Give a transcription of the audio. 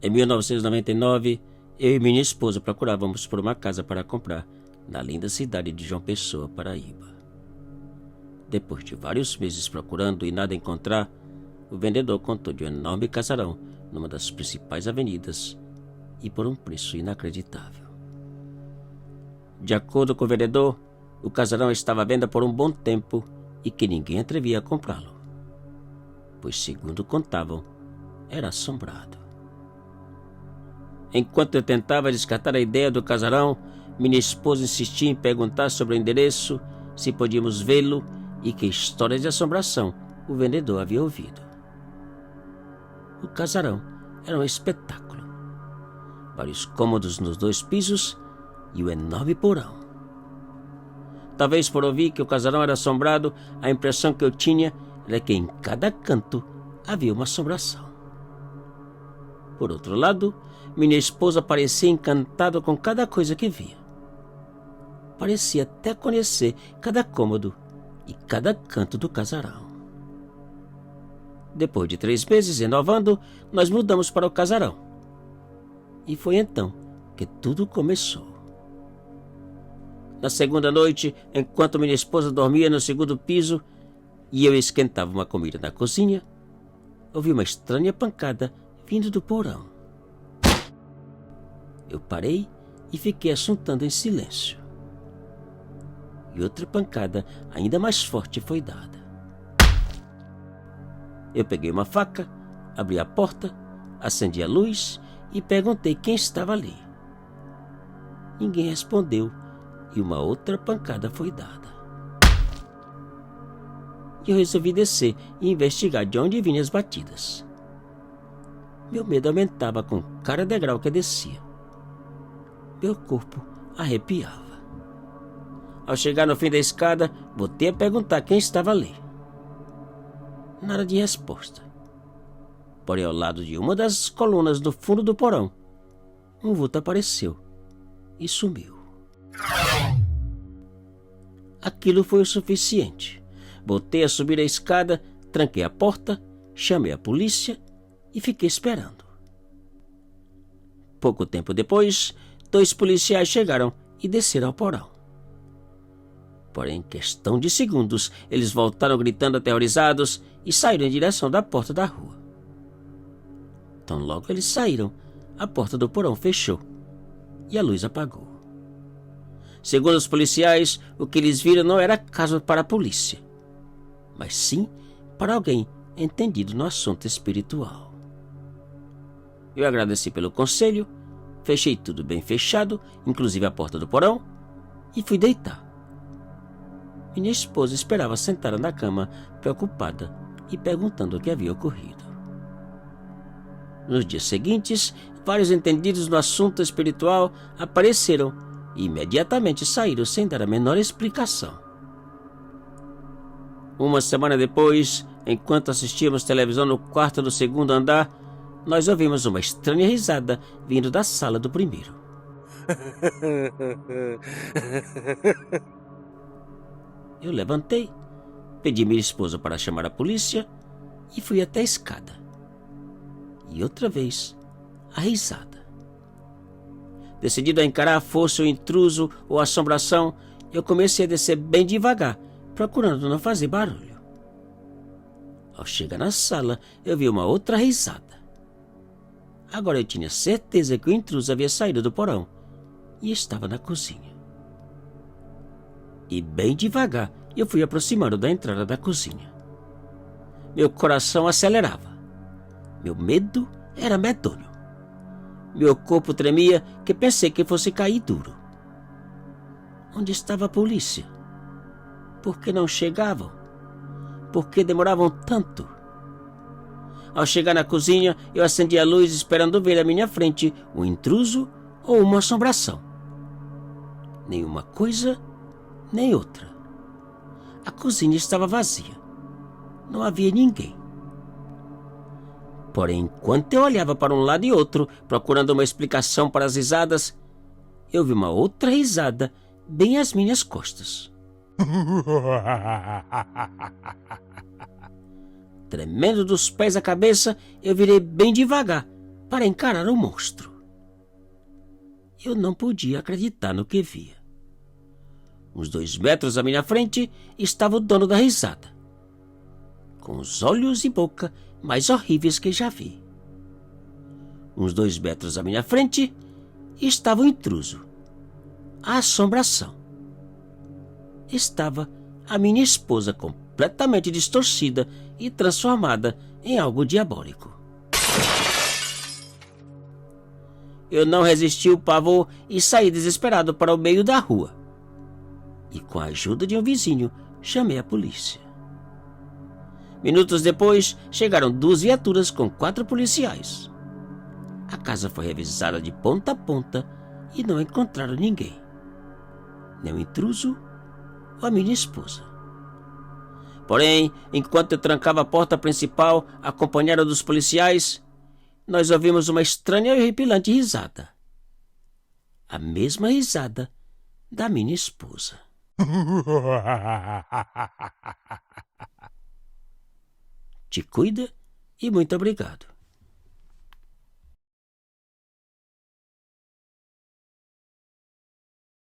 Em 1999, eu e minha esposa procurávamos por uma casa para comprar na linda cidade de João Pessoa, Paraíba. Depois de vários meses procurando e nada encontrar, o vendedor contou de um enorme casarão numa das principais avenidas e por um preço inacreditável. De acordo com o vendedor, o casarão estava à venda por um bom tempo e que ninguém atrevia a comprá-lo, pois, segundo contavam, era assombrado. Enquanto eu tentava descartar a ideia do casarão, minha esposa insistia em perguntar sobre o endereço, se podíamos vê-lo e que histórias de assombração o vendedor havia ouvido. O casarão era um espetáculo. Vários cômodos nos 2 pisos e o enorme porão. Talvez por ouvir que o casarão era assombrado, a impressão que eu tinha era que em cada canto havia uma assombração. Por outro lado, minha esposa parecia encantada com cada coisa que via. Parecia até conhecer cada cômodo e cada canto do casarão. Depois de 3 meses renovando, nós mudamos para o casarão. E foi então que tudo começou. Na segunda noite, enquanto minha esposa dormia no 2º piso e eu esquentava uma comida na cozinha, ouvi uma estranha pancada vindo do porão. Eu parei e fiquei assuntando em silêncio. E outra pancada ainda mais forte foi dada. Eu peguei uma faca, abri a porta, acendi a luz e perguntei quem estava ali. Ninguém respondeu e uma outra pancada foi dada. E eu resolvi descer e investigar de onde vinham as batidas. Meu medo aumentava com cada degrau que descia. Meu corpo arrepiava. Ao chegar no fim da escada, voltei a perguntar quem estava ali. Nada de resposta. Porém, ao lado de uma das colunas do fundo do porão, um vulto apareceu e sumiu. Aquilo foi o suficiente. Voltei a subir a escada, tranquei a porta, chamei a polícia e fiquei esperando. Pouco tempo depois, 2 policiais chegaram e desceram ao porão. Porém, em questão de segundos, eles voltaram gritando aterrorizados e saíram em direção da porta da rua. Tão logo eles saíram, a porta do porão fechou e a luz apagou. Segundo os policiais, o que eles viram não era caso para a polícia, mas sim para alguém entendido no assunto espiritual. Eu agradeci pelo conselho, fechei tudo bem fechado, inclusive a porta do porão, e fui deitar. Minha esposa esperava sentada na cama, preocupada e perguntando o que havia ocorrido. Nos dias seguintes, vários entendidos no assunto espiritual apareceram e imediatamente saíram sem dar a menor explicação. Uma semana depois, enquanto assistíamos televisão no quarto do 2º andar, nós ouvimos uma estranha risada vindo da sala do 1º. Eu levantei, pedi minha esposa para chamar a polícia e fui até a escada. E outra vez, a risada. Decidido a encarar a força o intruso ou a assombração, eu comecei a descer bem devagar, procurando não fazer barulho. Ao chegar na sala, eu vi uma outra risada. Agora eu tinha certeza que o intruso havia saído do porão e estava na cozinha. E bem devagar eu fui aproximando da entrada da cozinha. Meu coração acelerava. Meu medo era medonho. Meu corpo tremia que pensei que fosse cair duro. Onde estava a polícia? Por que não chegavam? Por que demoravam tanto? Ao chegar na cozinha, eu acendi a luz esperando ver à minha frente um intruso ou uma assombração. Nenhuma coisa, nem outra. A cozinha estava vazia. Não havia ninguém. Porém, enquanto eu olhava para um lado e outro, procurando uma explicação para as risadas, eu vi uma outra risada bem às minhas costas. Tremendo dos pés à cabeça, eu virei bem devagar para encarar o monstro. Eu não podia acreditar no que via. Uns 2 metros à minha frente estava o dono da risada, com os olhos e boca mais horríveis que já vi. Uns 2 metros à minha frente estava o intruso, a assombração. Estava a minha esposa completamente distorcida e transformada em algo diabólico. Eu não resisti ao pavor e saí desesperado para o meio da rua. E com a ajuda de um vizinho, chamei a polícia. Minutos depois, chegaram 2 viaturas com 4 policiais. A casa foi revisada de ponta a ponta e não encontraram ninguém. Nem o intruso ou a minha esposa. Porém, enquanto eu trancava a porta principal, acompanhado dos policiais, nós ouvimos uma estranha e horripilante risada. A mesma risada da minha esposa. Te cuida e muito obrigado.